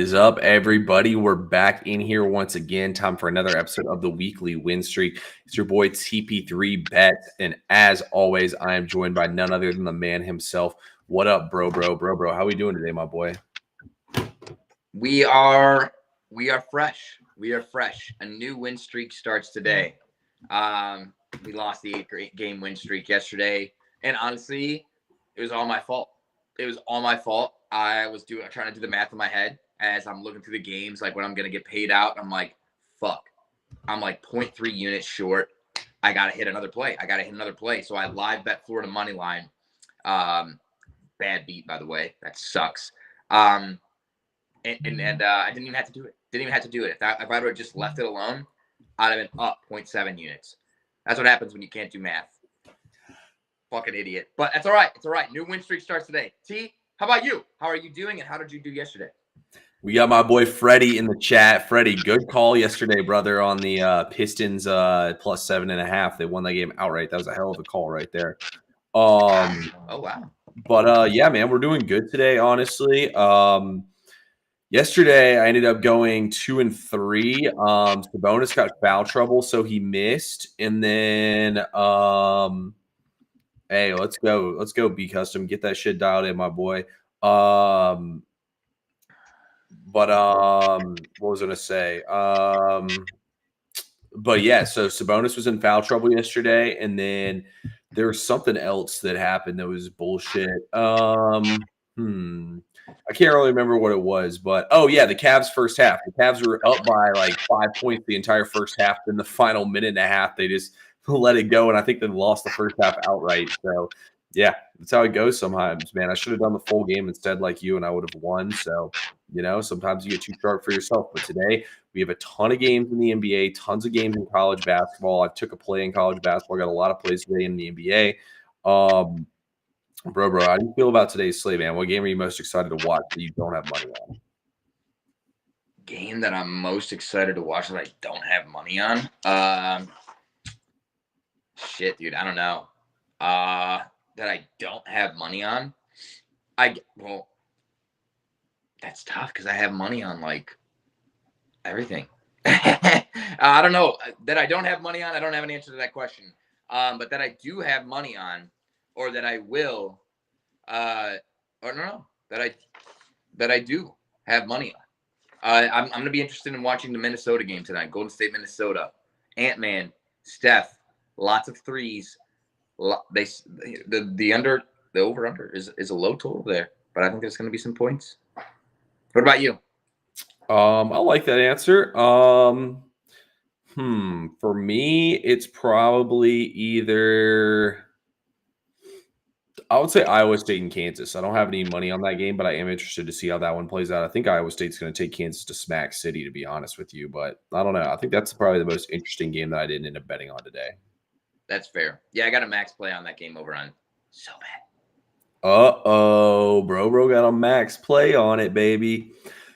is up, everybody? We're back in here once again. Time for another episode of the weekly win streak. It's your boy TP3 Bet, and as always, I am joined by none other than the man himself. What up, bro? How we doing today, my boy? We are fresh. We are fresh. A new win streak starts today. We lost the 8-game win streak yesterday, and honestly, it was all my fault. I was trying to do the math in my head as I'm looking through the games, like when I'm gonna get paid out. I'm like, fuck. I'm like 0.3 units short. I gotta hit another play. So I live bet Florida money line. Bad beat, by the way. That sucks. And I didn't even have to do it. If I would have just left it alone, I'd have been up 0.7 units. That's what happens when you can't do math. Fucking idiot. But that's all right. It's all right. New win streak starts today. T, how about you? How are you doing, and how did you do yesterday? We got my boy Freddie in the chat. Freddie, good call yesterday, brother, on the Pistons plus 7.5. They won that game outright. That was a hell of a call right there. Oh, wow. But yeah, man, we're doing good today, honestly. Yesterday, I ended up going 2-3. Sabonis got foul trouble, so he missed. And then, hey, let's go, B Custom. Get that shit dialed in, my boy. What was I gonna say? But yeah, so Sabonis was in foul trouble yesterday, and then there was something else that happened that was bullshit. I can't really remember what it was, but oh yeah, the Cavs first half. The Cavs were up by like 5 points the entire first half. In the final minute and a half, they just let it go, and I think they lost the first half outright. So yeah, that's how it goes sometimes, man. I should have done the full game instead, like you, and I would have won. So sometimes you get too sharp for yourself. But today we have a ton of games in the NBA, tons of games in college basketball. I took a play in college basketball. I got a lot of plays today in the NBA. Bro, how do you feel about today's slate, man? What game are you most excited to watch that you don't have money on? Game that I'm most excited to watch that I don't have money on? Shit, dude, I don't know. That I don't have money on? That's tough because I have money on, like, everything. I don't know. That I don't have money on, I don't have an answer to that question. But that I do have money on, or that I will, that I do have money on. I'm going to be interested in watching the Minnesota game tonight. Golden State, Minnesota. Ant-Man, Steph, lots of threes. The over-under is a low total there, but I think there's going to be some points. What about you? I like that answer. For me, it's probably either I would say Iowa State and Kansas. I don't have any money on that game, but I am interested to see how that one plays out. I think Iowa State's going to take Kansas to smack city, to be honest with you, but I don't know. I think that's probably the most interesting game that I didn't end up betting on today. That's fair. Yeah, I got a max play on that game over on so bad. Bro got a max play on it, baby.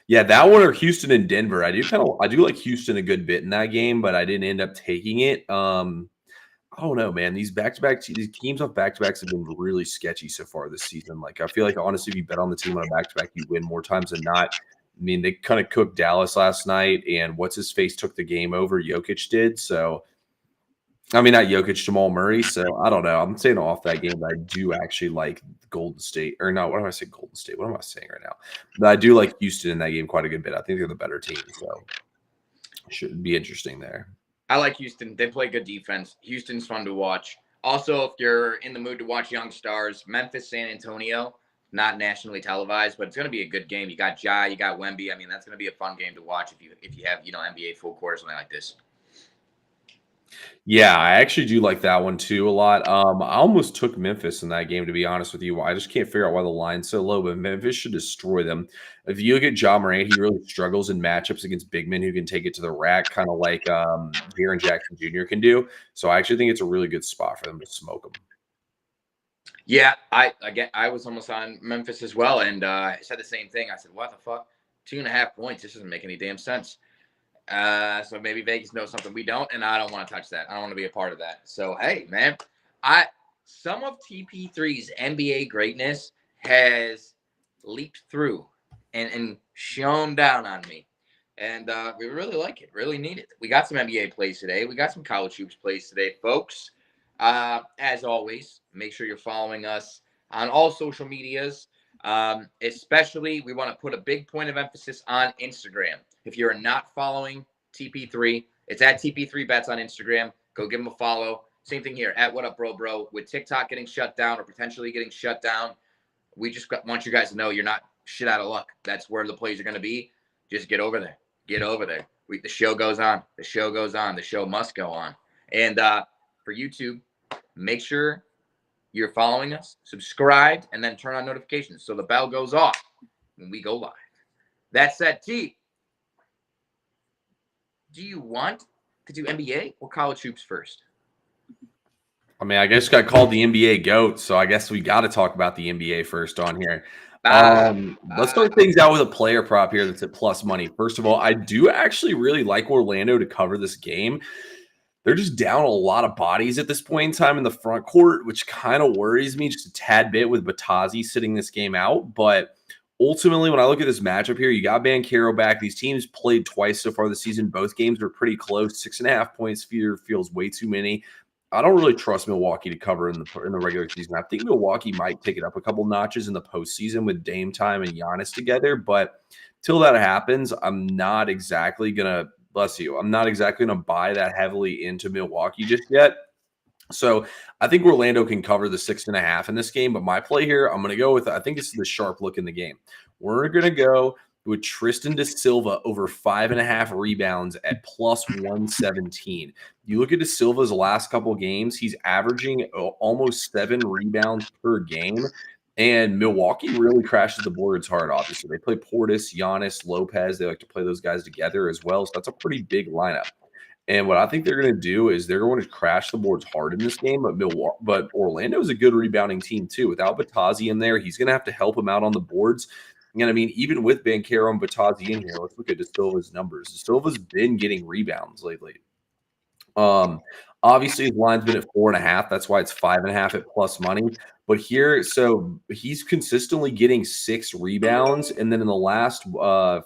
Yeah, that one or Houston and Denver. I do like Houston a good bit in that game, but I didn't end up taking it. I don't know, man. These teams off back-to-backs have been really sketchy so far this season. Like, I feel like, honestly, if you bet on the team on a back-to-back, you win more times than not. I mean, they kind of cooked Dallas last night, and what's-his-face took the game over. Jokic did. So, I mean, not Jokic, Jamal Murray. So, I don't know. I'm saying off that game that I do actually like Golden State. Or no, what am I saying? Golden State. What am I saying right now? But I do like Houston in that game quite a good bit. I think they're the better team. So, it should be interesting there. I like Houston. They play good defense. Houston's fun to watch. Also, if you're in the mood to watch young stars, Memphis, San Antonio, not nationally televised, but it's going to be a good game. You got Ja, you got Wemby. I mean, that's going to be a fun game to watch if you have, NBA full court or something like this. Yeah, I actually do like that one too a lot. I almost took Memphis in that game, to be honest with you. I just can't figure out why the line's so low, but Memphis should destroy them. If you look at Ja Morant, he really struggles in matchups against big men who can take it to the rack, kind of like Jaren Jackson Jr. can do. So I actually think it's a really good spot for them to smoke them. Yeah, I was almost on Memphis as well, and I said the same thing. I said, what the fuck? 2.5 points. This doesn't make any damn sense. So maybe Vegas knows something we don't, and I don't want to touch that. I don't want to be a part of that. So, hey, man, some of TP3's NBA greatness has leaped through and shone down on me. And we really like it, really need it. We got some NBA plays today. We got some college hoops plays today, folks. As always, make sure you're following us on all social medias. Especially, we want to put a big point of emphasis on Instagram. If you're not following TP3, it's at TP3Bets on Instagram. Go give them a follow. Same thing here at What Up Bro. With TikTok getting shut down or potentially getting shut down, we just want you guys to know you're not shit out of luck. That's where the plays are going to be. Just get over there. Get over there. The show goes on. The show goes on. The show must go on. And for YouTube, make sure you're following us, subscribe, and then turn on notifications so the bell goes off when we go live. That said, T, do you want to do NBA or college hoops first? I mean, I guess got called the NBA GOAT, so I guess we got to talk about the NBA first on here. Let's start things out with a player prop here that's at plus money. First of all, I do actually really like Orlando to cover this game. They're just down a lot of bodies at this point in time in the front court, which kind of worries me just a tad bit with Batazzi sitting this game out. But ultimately, when I look at this matchup here, you got Banchero back. These teams played twice so far this season. Both games were pretty close. 6.5 points feels way too many. I don't really trust Milwaukee to cover in the regular season. I think Milwaukee might take it up a couple notches in the postseason with Dame time and Giannis together. But till that happens, I'm not exactly going to – bless you. I'm not exactly going to buy that heavily into Milwaukee just yet. So I think Orlando can cover the 6.5 in this game. But my play here, I'm going to go with – I think this is the sharp look in the game. We're going to go – with Tristan da Silva over 5.5 rebounds at plus 117. You look at da Silva's last couple games, he's averaging almost 7 rebounds per game. And Milwaukee really crashes the boards hard, obviously. They play Portis, Giannis, Lopez. They like to play those guys together as well. So that's a pretty big lineup. And what I think they're going to do is they're going to crash the boards hard in this game. But Orlando is a good rebounding team, too. Without Batazzi in there, he's going to have to help him out on the boards. And I mean, even with Banchero and Batazzi in here, let's look at da Silva's numbers. Da Silva's been getting rebounds lately. Obviously, his line's been at 4.5. That's why it's 5.5 at plus money. But here, so he's consistently getting 6 rebounds. And then in the last 4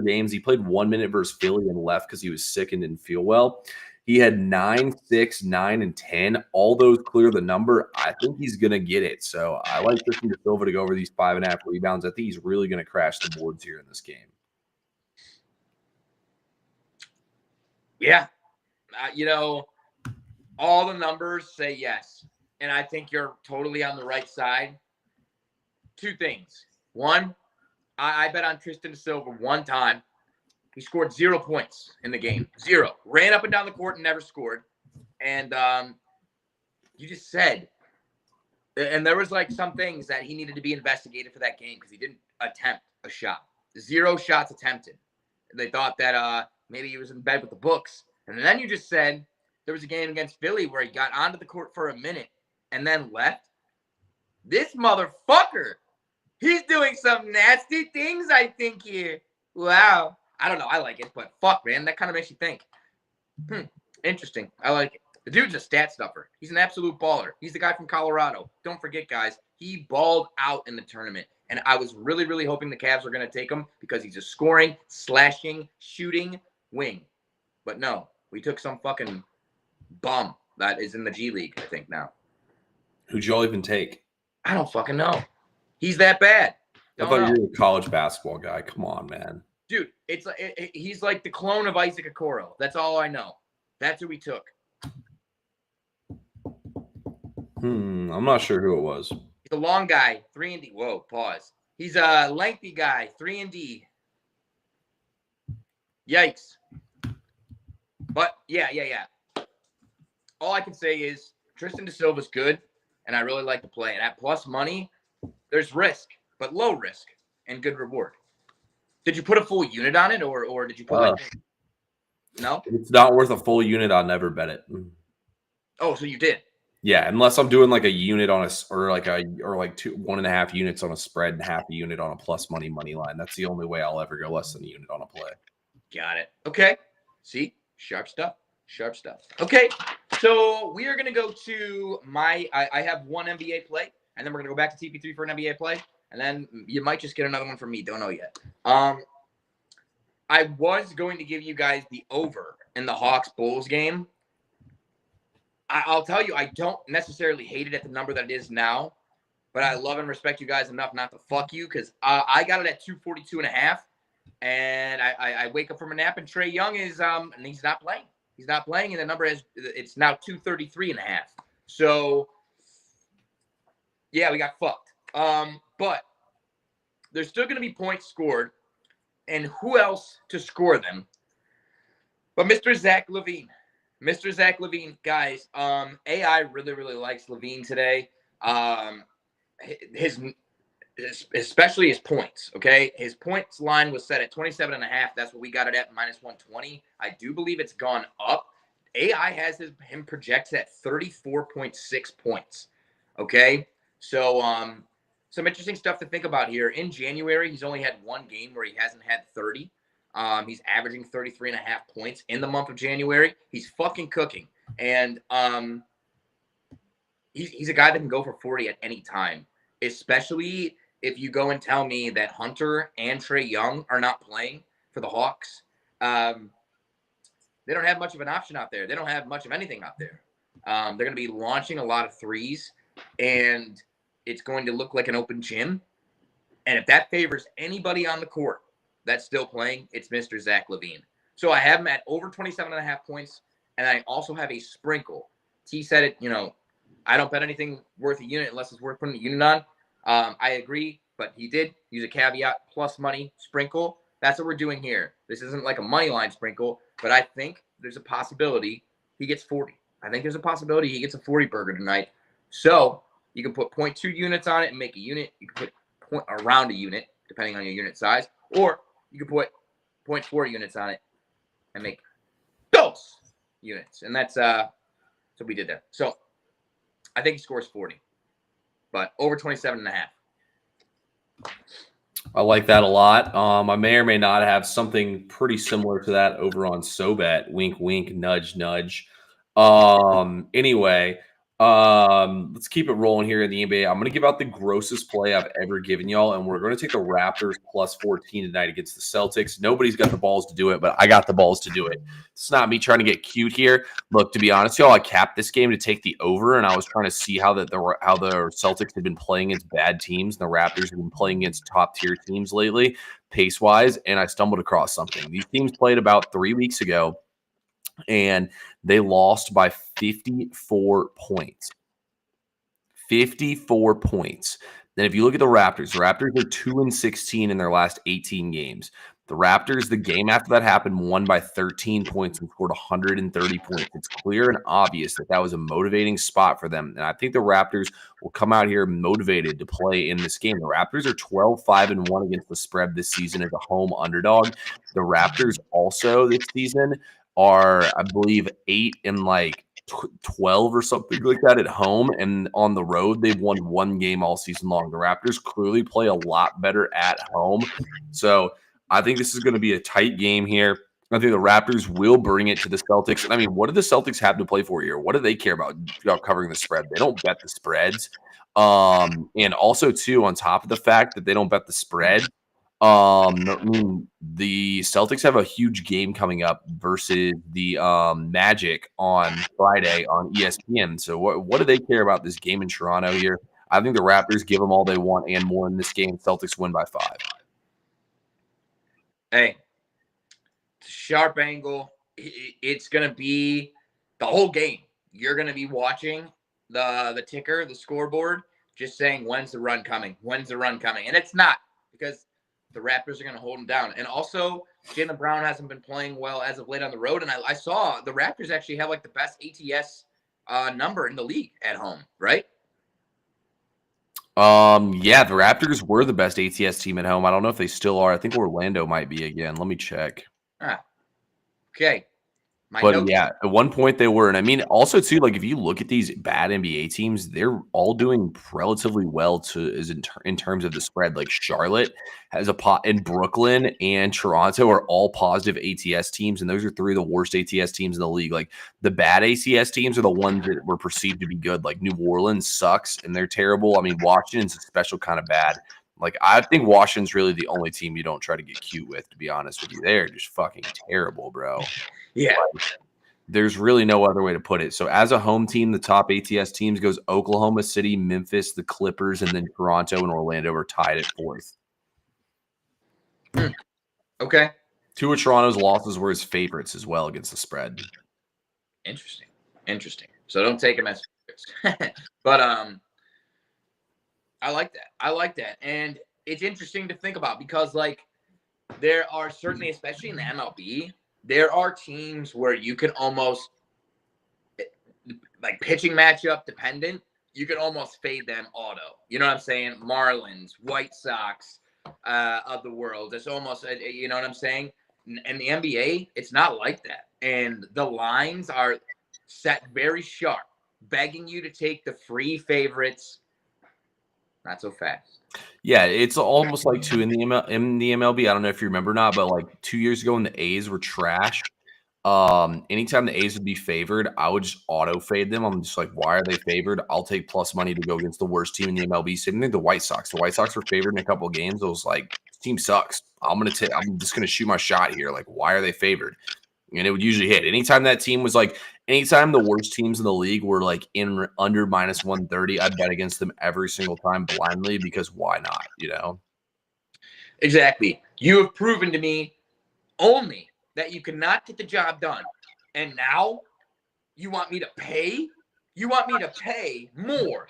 games, he played 1 minute versus Philly and left because he was sick and didn't feel well. He had 9, 6, 9, and 10. All those clear the number. I think he's going to get it. So I like Tristan da Silva to go over these 5.5 rebounds. I think he's really going to crash the boards here in this game. Yeah. All the numbers say yes. And I think you're totally on the right side. 2 things. One, I bet on Tristan da Silva one time. He scored 0 points in the game. 0. Ran up and down the court and never scored. And you just said, and there was like some things that he needed to be investigated for that game because he didn't attempt a shot. 0 shots attempted. They thought that maybe he was in bed with the books. And then you just said there was a game against Philly where he got onto the court for a minute and then left. This motherfucker, he's doing some nasty things, I think, here. Wow. I don't know. I like it, but fuck, man. That kind of makes you think. Interesting. I like it. The dude's a stat stuffer. He's an absolute baller. He's the guy from Colorado. Don't forget, guys, he balled out in the tournament. And I was really, really hoping the Cavs were going to take him because he's a scoring, slashing, shooting wing. But no, we took some fucking bum that is in the G League, I think, now. Who'd y'all even take? I don't fucking know. He's that bad. I thought you were a college basketball guy. Come on, man. Dude, it's like he's like the clone of Isaac Okoro. That's all I know. That's who we took. I'm not sure who it was. He's a long guy, 3 and D. Whoa, pause. He's a lengthy guy, 3 and D. Yikes. But yeah. All I can say is Tristan da Silva's good, and I really like the play. And at plus money, there's risk, but low risk and good reward. Did you put a full unit on it, or did you put no? It's not worth a full unit. I'll never bet it. Oh, so you did? Yeah, unless I'm doing like a unit on or like 1.5 units on a spread and half a unit on a plus money line. That's the only way I'll ever go less than a unit on a play. Got it. Okay. See, sharp stuff. Okay, so we are gonna go to I have one NBA play, and then we're gonna go back to TP3 for an NBA play. and then you might just get another one from me. Don't know yet. I was going to give you guys the over in the Hawks Bulls game. I'll tell you, I don't necessarily hate it at the number that it is now, but I love and respect you guys enough not to fuck you because I got it at 242.5, and I wake up from a nap and Trae Young is and he's not playing. He's not playing, and the number it's now 233.5. So yeah, we got fucked. But there's still going to be points scored. And who else to score them but Mr. Zach LaVine? Mr. Zach LaVine, guys, AI really, really likes LaVine today. Especially his points, okay? His points line was set at 27.5. That's what we got it at, minus 120. I do believe it's gone up. AI has him projected at 34.6 points, okay? So, some interesting stuff to think about here. In January, he's only had one game where he hasn't had 30. He's averaging 33.5 points in the month of January. He's fucking cooking. And he's a guy that can go for 40 at any time, especially if you go and tell me that Hunter and Trae Young are not playing for the Hawks. They don't have much of an option out there. They don't have much of anything out there. They're going to be launching a lot of threes, and it's going to look like an open gym. And if that favors anybody on the court that's still playing, it's Mr. Zach LaVine. So I have him at over 27.5 points, and I also have a sprinkle. T said it, I don't bet anything worth a unit unless it's worth putting a unit on. I agree, but he did use a caveat, plus money sprinkle. That's what we're doing here. This isn't like a money line sprinkle, but I think there's a possibility he gets 40. I think there's a possibility he gets a 40 burger tonight. So you can put 0.2 units on it and make a unit. You can put around a unit, depending on your unit size, or you can put 0.4 units on it and make those units. And that's what we did there. So I think he scores 40, but over 27.5. I like that a lot. I may or may not have something pretty similar to that over on SoBet. Wink, wink, nudge, nudge. Anyway, let's keep it rolling here in the NBA. I'm going to give out the grossest play I've ever given y'all, and we're going to take the Raptors plus 14 tonight against the Celtics. Nobody's got the balls to do it, but I got the balls to do it. It's not me trying to get cute here. Look, to be honest, y'all, I capped this game to take the over, and I was trying to see how the Celtics had been playing against bad teams, and the Raptors have been playing against top-tier teams lately, pace-wise, and I stumbled across something. These teams played about 3 weeks ago, and they lost by 54 points. 54 points. Then if you look at the Raptors are 2-16 in their last 18 games. The Raptors, the game after that happened, won by 13 points and scored 130 points. It's clear and obvious that that was a motivating spot for them. And I think the Raptors will come out here motivated to play in this game. The Raptors are 12-5-1 against the spread this season as a home underdog. The Raptors also this season are, I believe, 8-12 or something like that at home, and on the road they've won one game all season long. The Raptors clearly play a lot better at home, so I think this is going to be a tight game here. I think the Raptors will bring it to the Celtics. I mean, what do the Celtics have to play for here? What do they care about covering the spread? They don't bet the spreads, and also too, on top of the fact that they don't bet the spread, I mean, the Celtics have a huge game coming up versus the Magic on Friday on ESPN. So what do they care about this game in Toronto here? I think the Raptors give them all they want and more in this game. Celtics win by 5. Hey, it's a sharp angle. It's going to be the whole game. You're going to be watching the ticker, the scoreboard, just saying, when's the run coming? When's the run coming? And it's not, because the Raptors are going to hold them down. And also, Jaylen Brown hasn't been playing well as of late on the road. And I saw the Raptors actually have like the best ATS number in the league at home, right? Yeah, the Raptors were the best ATS team at home. I don't know if they still are. I think Orlando might be again. Let me check. Okay. Yeah, at one point they were. And I mean, also too, like if you look at these bad NBA teams, they're all doing relatively well in terms of the spread. Like Charlotte has and Brooklyn and Toronto are all positive ATS teams, and those are 3 of the worst ATS teams in the league. Like the bad ATS teams are the ones that were perceived to be good. Like New Orleans sucks and they're terrible. I mean, Washington's a special kind of bad. Like, I think Washington's really the only team you don't try to get cute with, to be honest with you. They're just fucking terrible, bro. Yeah. There's really no other way to put it. So as a home team, the top ATS teams goes Oklahoma City, Memphis, the Clippers, and then Toronto and Orlando are tied at 4th. Okay. 2 of Toronto's losses were his favorites as well against the spread. Interesting. So don't take him as favorites. But I like that. And it's interesting to think about because like there are certainly, especially in the MLB, there are teams where you can almost like pitching matchup dependent. You can almost fade them auto. You know what I'm saying? Marlins, White Sox of the world. It's almost, you know what I'm saying? In the NBA, it's not like that. And the lines are set very sharp, begging you to take the free favorites. Not so fast. Yeah, it's almost like too in the MLB. I don't know if you remember or not, but like 2 years ago when the A's were trash, anytime the A's would be favored, I would just auto fade them. I'm just like, why are they favored? I'll take plus money to go against the worst team in the MLB. Same thing, the White Sox. The White Sox were favored in a couple of games. I was like, this team sucks. I'm just gonna shoot my shot here. Like, why are they favored? And it would usually hit. Anytime that team was like, anytime the worst teams in the league were like in under minus 130, I'd bet against them every single time blindly because why not? You know? Exactly. You have proven to me only that you cannot get the job done. And now you want me to pay? You want me to pay more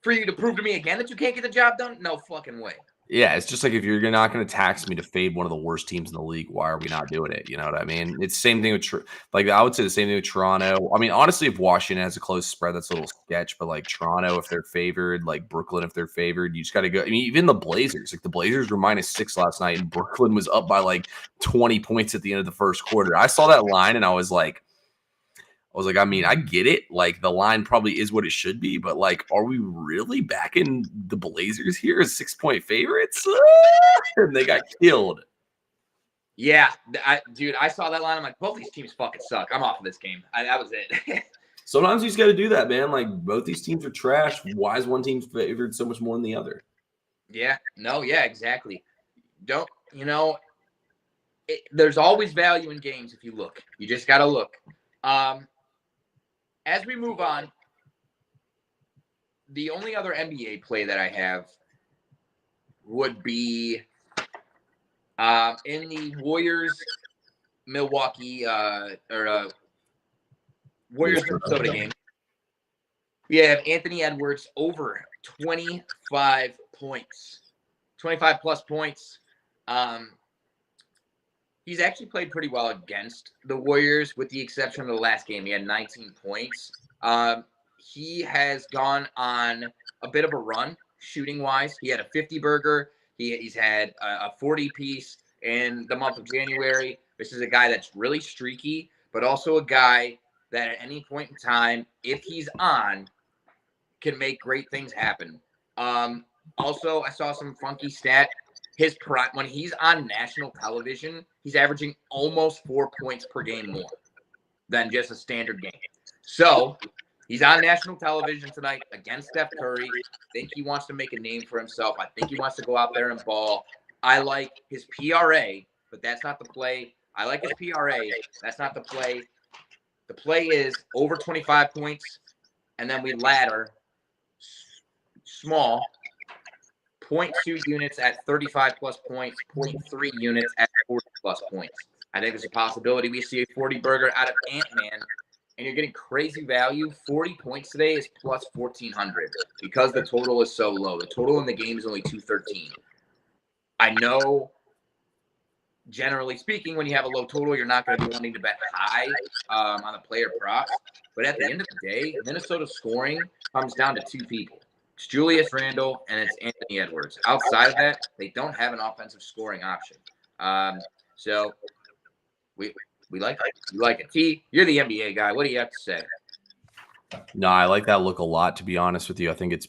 for you to prove to me again that you can't get the job done? No fucking way. Yeah, it's just like if you're not going to tax me to fade one of the worst teams in the league, why are we not doing it? You know what I mean? It's the same thing with like I would say the same thing with Toronto. I mean, honestly, if Washington has a close spread, that's a little sketch. But like Toronto, if they're favored, like Brooklyn, if they're favored, you just got to go. I mean, even the Blazers, like the Blazers were -6 last night, and Brooklyn was up by like 20 points at the end of the first quarter. I saw that line and I was like, I mean, I get it. Like the line probably is what it should be, but like, are we really backing the Blazers here as 6-point favorites? And they got killed. Yeah, dude, I saw that line. I'm like, both these teams fucking suck. I'm off of this game. That was it. Sometimes you just got to do that, man. Like both these teams are trash. Why is one team favored so much more than the other? Yeah, exactly. There's always value in games if you look. You just got to look. As we move on, the only other NBA play that I have would be in the Warriors-Milwaukee Warriors-Minnesota game. We have Anthony Edwards over 25 points, 25 plus points. He's actually played pretty well against the Warriors, with the exception of the last game. He had 19 points. He has gone on a bit of a run shooting-wise. He had a 50-burger. He's had a 40-piece in the month of January. This is a guy that's really streaky, but also a guy that at any point in time, if he's on, can make great things happen. Also, I saw some funky stat. His prime, when he's on national television, he's averaging almost 4 points per game more than just a standard game. So he's on national television tonight against Steph Curry. I think he wants to make a name for himself. I think he wants to go out there and ball. I like his PRA, but that's not the play. I like his PRA. That's not the play. The play is over 25 points, and then we ladder small. 0.2 units at 35 plus points, 0.3 units at 40 plus points. I think there's a possibility we see a 40-burger out of Ant-Man, and you're getting crazy value. 40 points today is plus 1,400 because the total is so low. The total in the game is only 213. I know, generally speaking, when you have a low total, you're not going to be wanting to bet high on the player props. But at the end of the day, Minnesota's scoring comes down to two people. It's Julius Randle and it's Anthony Edwards. Outside of that, they don't have an offensive scoring option. So we like it. We like it. T, you're the NBA guy. What do you have to say? No, I like that look a lot, to be honest with you. I think it's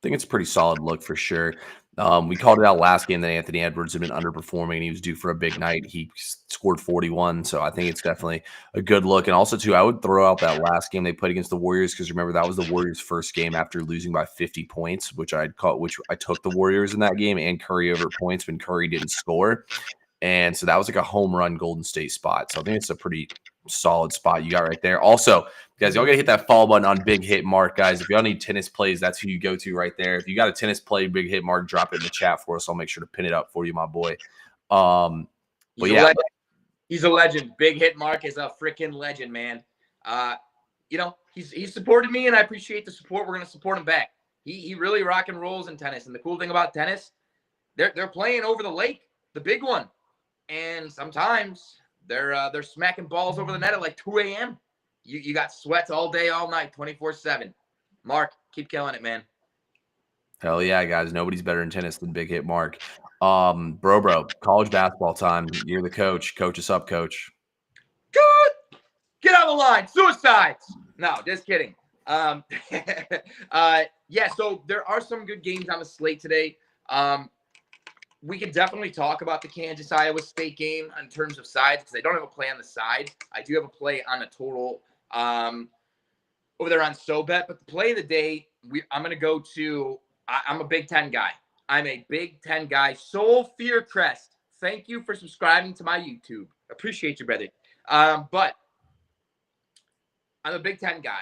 think it's a pretty solid look for sure. We called it out last game that Anthony Edwards had been underperforming and he was due for a big night. He scored 41, so I think it's definitely a good look. And also, too, I would throw out that last game they played against the Warriors because remember that was the Warriors' first game after losing by 50 points, which I took the Warriors in that game and Curry over points when Curry didn't score. And so that was like a home run Golden State spot. So I think it's a pretty solid spot you got right there. Also, guys, y'all got to hit that follow button on Big Hit Mark, guys. If y'all need tennis plays, that's who you go to right there. If you got a tennis play, Big Hit Mark, drop it in the chat for us. I'll make sure to pin it up for you, my boy. But yeah. He's a legend. Big Hit Mark is a freaking legend, man. He's supported me, and I appreciate the support. We're going to support him back. He really rock and rolls in tennis. And the cool thing about tennis, they're playing over the lake, the big one. And sometimes they're smacking balls over the net at like 2 a.m. You got sweats all day, all night, 24/7. Mark, keep killing it, man. Hell yeah, guys. Nobody's better in tennis than Big Hit Mark. Bro, college basketball time. You're the coach. Coach us up, coach. Good. Get on the line. Suicides. No, just kidding. So there are some good games on the slate today. We can definitely talk about the Kansas-Iowa State game in terms of sides because I don't have a play on the side. I do have a play on a total over there on SoBet. But the play of the day, I'm going to go to I'm a Big Ten guy. I'm a Big Ten guy. Soul Fearcrest, thank you for subscribing to my YouTube. Appreciate you, brother. But I'm a Big Ten guy.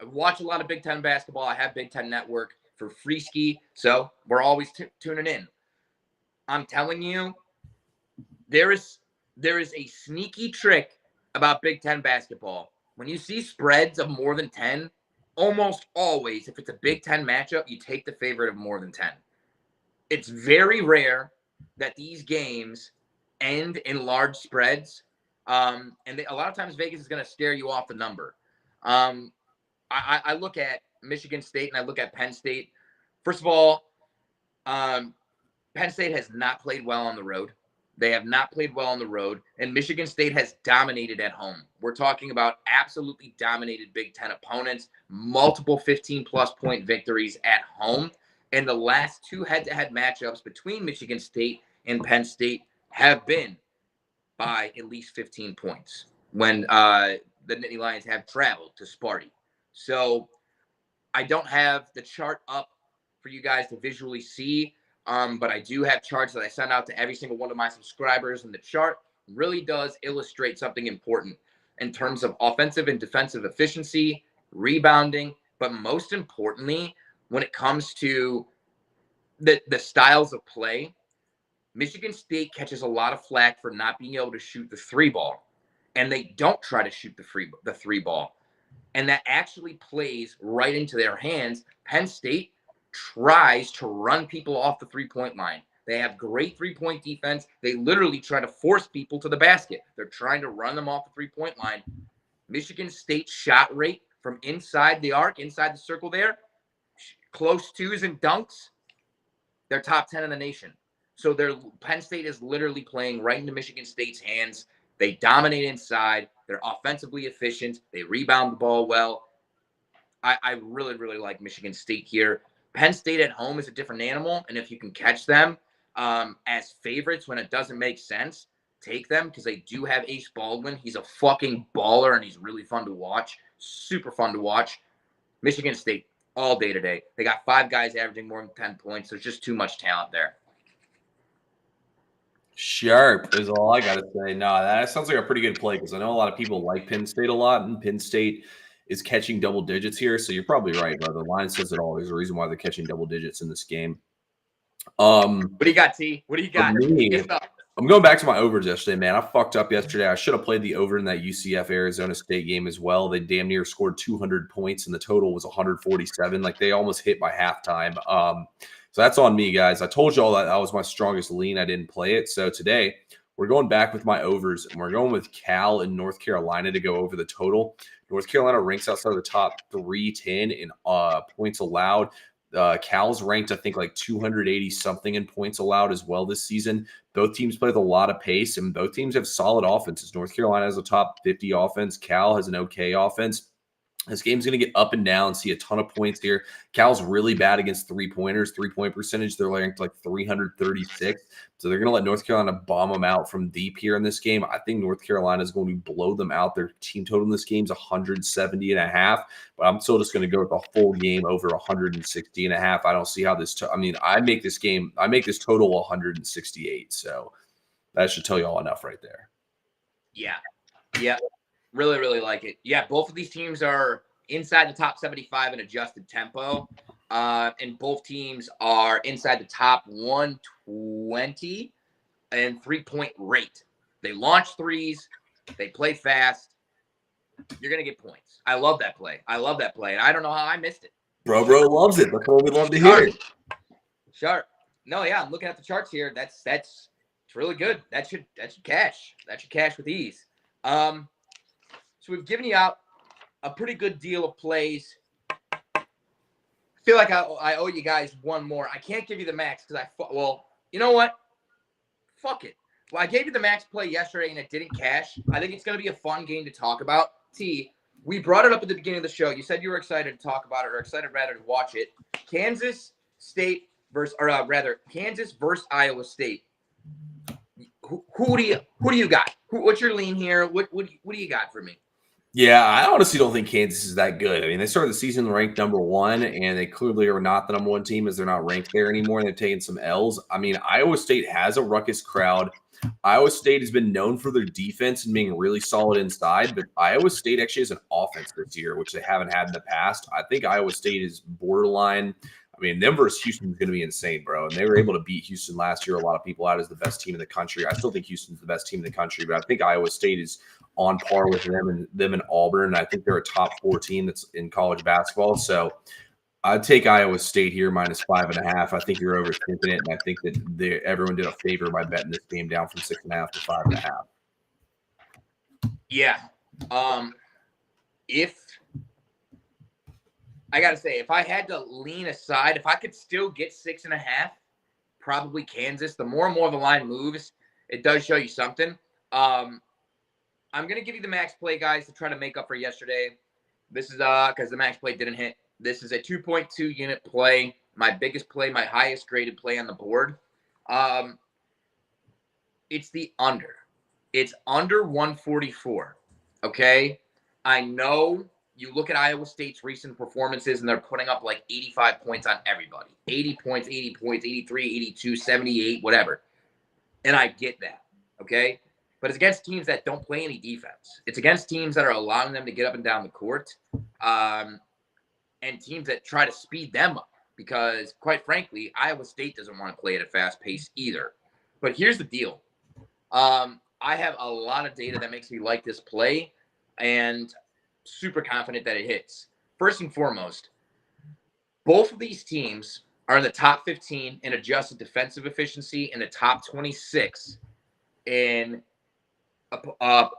I watch a lot of Big Ten basketball. I have Big Ten Network for free ski, so we're always tuning in. I'm telling you, there is a sneaky trick about Big Ten basketball. When you see spreads of more than 10, almost always, if it's a Big Ten matchup, you take the favorite of more than 10. It's very rare that these games end in large spreads. A lot of times Vegas is going to scare you off the number. I look at Michigan State and I look at Penn State. First of all, Penn State has not played well on the road. They have not played well on the road, and Michigan State has dominated at home. We're talking about absolutely dominated Big Ten opponents, multiple 15-plus point victories at home, and the last two head-to-head matchups between Michigan State and Penn State have been by at least 15 points when the Nittany Lions have traveled to Sparty. So I don't have the chart up for you guys to visually see, but I do have charts that I send out to every single one of my subscribers, and the chart really does illustrate something important in terms of offensive and defensive efficiency, rebounding, but most importantly, when it comes to the styles of play, Michigan State catches a lot of flack for not being able to shoot the three ball, and they don't try to shoot the three ball, and that actually plays right into their hands. Penn State tries to run people off the three-point line. They have great three-point defense. They literally try to force people to the basket. They're trying to run them off the three-point line. Michigan State's shot rate from inside the arc, inside the circle there, close twos and dunks, they're top 10 in the nation. So Penn State is literally playing right into Michigan State's hands. They dominate inside. They're offensively efficient. They rebound the ball well. I really, really like Michigan State here. Penn State at home is a different animal, and if you can catch them as favorites when it doesn't make sense, take them because they do have Ace Baldwin. He's a fucking baller, and he's really fun to watch. Super fun to watch. Michigan State all day today. They got 5 guys averaging more than 10 points. There's just too much talent there. Sharp is all I got to say. No, that sounds like a pretty good play because I know a lot of people like Penn State a lot, and Penn State is catching double digits here. So you're probably right, brother. The line says it all. There's a reason why they're catching double digits in this game. What do you got, T? What do you got? I'm going back to my overs yesterday, man. I fucked up yesterday. I should have played the over in that UCF Arizona State game as well. They damn near scored 200 points, and the total was 147. Like they almost hit by halftime. So that's on me, guys. I told you all that was my strongest lean. I didn't play it. So today we're going back with my overs, and we're going with Cal and North Carolina to go over the total. North Carolina ranks outside of the top 310 in points allowed. Cal's ranked, I think, like 280 something in points allowed as well this season. Both teams play with a lot of pace, and both teams have solid offenses. North Carolina has a top 50 offense. Cal has an okay offense. This game's going to get up and down, see a ton of points here. Cal's really bad against three-pointers, three-point percentage. They're ranked like 336. So they're going to let North Carolina bomb them out from deep here in this game. I think North Carolina is going to blow them out. Their team total in this game is 170.5, but I'm still just going to go with the full game over 160.5. I don't see how this I make this total 168. So that should tell you all enough right there. Yeah. Yeah. Really, really like it. Yeah, both of these teams are inside the top 75 in adjusted tempo. And both teams are inside the top 120 in three-point rate. They launch threes. They play fast. You're going to get points. I love that play. And I don't know how I missed it. Bro loves it. That's what we love to hear. Sharp. No, yeah, I'm looking at the charts here. It's really good. That should cash. That should cash with ease. So we've given you out a pretty good deal of plays. I feel like I owe you guys one more. I can't give you the max because you know what? Fuck it. Well, I gave you the max play yesterday and it didn't cash. I think it's going to be a fun game to talk about. T, we brought it up at the beginning of the show. You said you were excited to talk about it, or excited rather to watch it. Kansas versus Iowa State. Who do you got? What's your lean here? What do you got for me? Yeah, I honestly don't think Kansas is that good. I mean, they started the season ranked number 1, and they clearly are not the number 1 team as they're not ranked there anymore. And they've taken some L's. I mean, Iowa State has a ruckus crowd. Iowa State has been known for their defense and being really solid inside, but Iowa State actually has an offense this year, which they haven't had in the past. I think Iowa State is borderline. I mean, them versus Houston is going to be insane, bro. And they were able to beat Houston last year. A lot of people out as the best team in the country. I still think Houston's the best team in the country, but I think Iowa State is on par with them and Auburn. I think they're a top 4 team that's in college basketball. So I'd take Iowa State here minus 5.5. I think you're overthinking it, and I think that everyone did a favor by betting this game down from 6.5 to 5.5. Yeah. If I got to say, if I had to lean aside, if I could still get 6.5, probably Kansas. The more and more the line moves, it does show you something. I'm going to give you the max play, guys, to try to make up for yesterday. This is because the max play didn't hit. This is a 2.2 unit play. My biggest play, my highest graded play on the board. It's the under. It's under 144. Okay? I know you look at Iowa State's recent performances and they're putting up like 85 points on everybody. 80 points, 83, 82, 78, whatever. And I get that. Okay? But it's against teams that don't play any defense. It's against teams that are allowing them to get up and down the court, and teams that try to speed them up because, quite frankly, Iowa State doesn't want to play at a fast pace either. But here's the deal. I have a lot of data that makes me like this play and super confident that it hits. First and foremost, both of these teams are in the top 15 in adjusted defensive efficiency and the top 26 in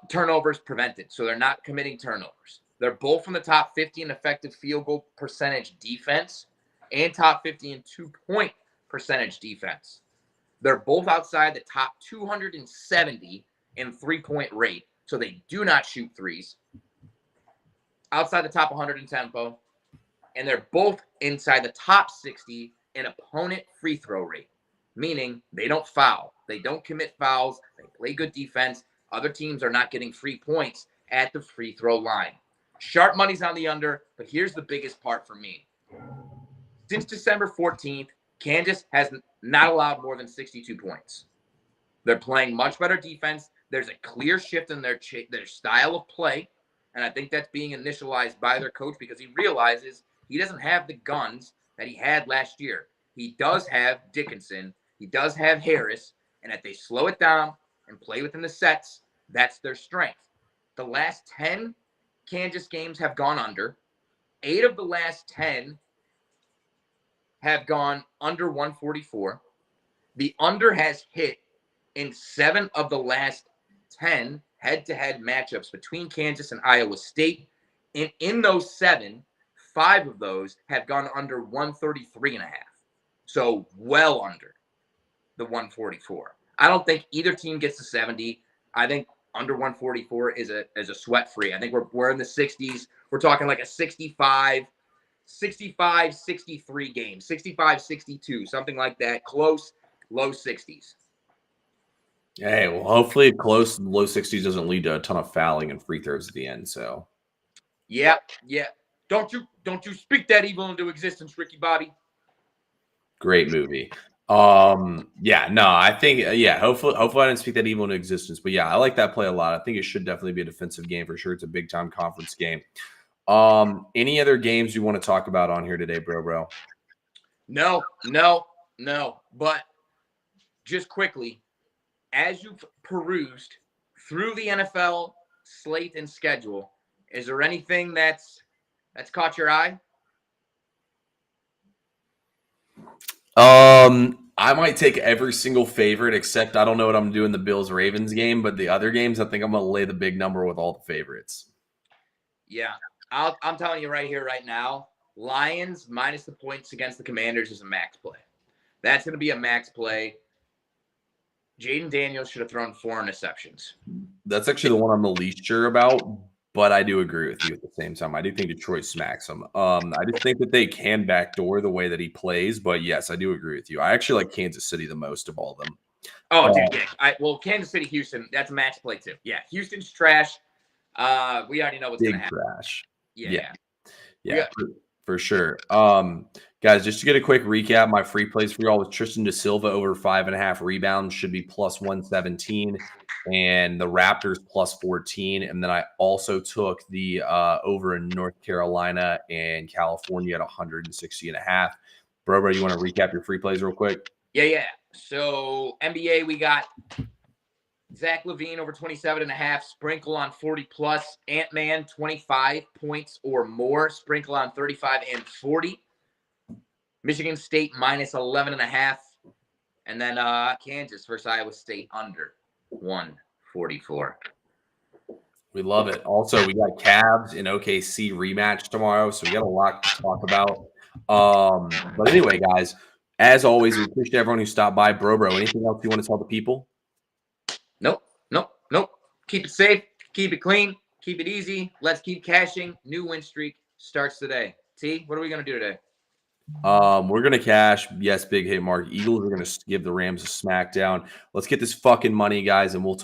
turnovers prevented. So they're not committing turnovers. They're both in the top 50 in effective field goal percentage defense and top 50 in 2-point percentage defense. They're both outside the top 270 in 3-point rate. So they do not shoot threes. Outside the top 100 in tempo. And they're both inside the top 60 in opponent free throw rate. Meaning they don't foul. They don't commit fouls. They play good defense. Other teams are not getting free points at the free throw line. Sharp money's on the under, but here's the biggest part for me. Since December 14th, Kansas has not allowed more than 62 points. They're playing much better defense. There's a clear shift in their style of play, and I think that's being initialized by their coach because he realizes he doesn't have the guns that he had last year. He does have Dickinson. He does have Harris, and if they slow it down and play within the sets, that's their strength. The last 10 Kansas games have gone under. 8 of the last 10 have gone under 144. The under has hit in 7 of the last 10 head-to-head matchups between Kansas and Iowa State. And in those 7, 5 of those have gone under 133.5. So well under the 144. I don't think either team gets to 70. I think under 144 is a sweat free. I think we're in the 60s. We're talking like a 65, 63 game, 65, 62, something like that. Close, low 60s. Hey, well, hopefully close low 60s doesn't lead to a ton of fouling and free throws at the end. So, yeah. Don't you speak that evil into existence, Ricky Bobby. great movie. Yeah, no, I think hopefully I didn't speak that evil into existence. But yeah, I like that play a lot. I think it should definitely be a defensive game for sure. It's a big time conference game. Any other games you want to talk about on here today, bro? No. But just quickly, as you've perused through the NFL slate and schedule, is there anything that's caught your eye? I might take every single favorite, except I don't know what I'm doing the Bills-Ravens game, but the other games, I think I'm going to lay the big number with all the favorites. Yeah, I'm telling you right here, right now, Lions minus the points against the Commanders is a max play. That's going to be a max play. Jaden Daniels should have thrown 4 interceptions. That's actually the one I'm the least sure about, but I do agree with you at the same time. I do think Detroit smacks them. I just think that they can backdoor the way that he plays, but yes, I do agree with you. I actually like Kansas City the most of all of them. Oh, dude, yeah. Kansas City, Houston, that's a max play too. Yeah, Houston's trash. We already know what's going to happen. Trash. Yeah. For sure. Guys, just to get a quick recap, my free plays for y'all with Tristan Da Silva over 5.5 rebounds should be plus 117, and the Raptors plus 14. And then I also took the over in North Carolina and California at 160.5. Bro, you want to recap your free plays real quick? Yeah. So NBA, we got Zach LaVine over 27.5, sprinkle on 40 plus. Ant-Man 25 points or more, sprinkle on 35 and 40. Michigan State minus 11.5, and then Kansas versus Iowa State under 144. We love it. Also, we got Cavs and OKC rematch tomorrow, so we got a lot to talk about. But anyway, guys, as always, we appreciate everyone who stopped by. Bro, anything else you want to tell the people? Nope. Keep it safe, keep it clean, keep it easy. Let's keep cashing. New win streak starts today. T, what are we going to do today? We're going to cash. Yes, big hit, Mark. Eagles are going to give the Rams a smackdown. Let's get this fucking money, guys, and we'll talk.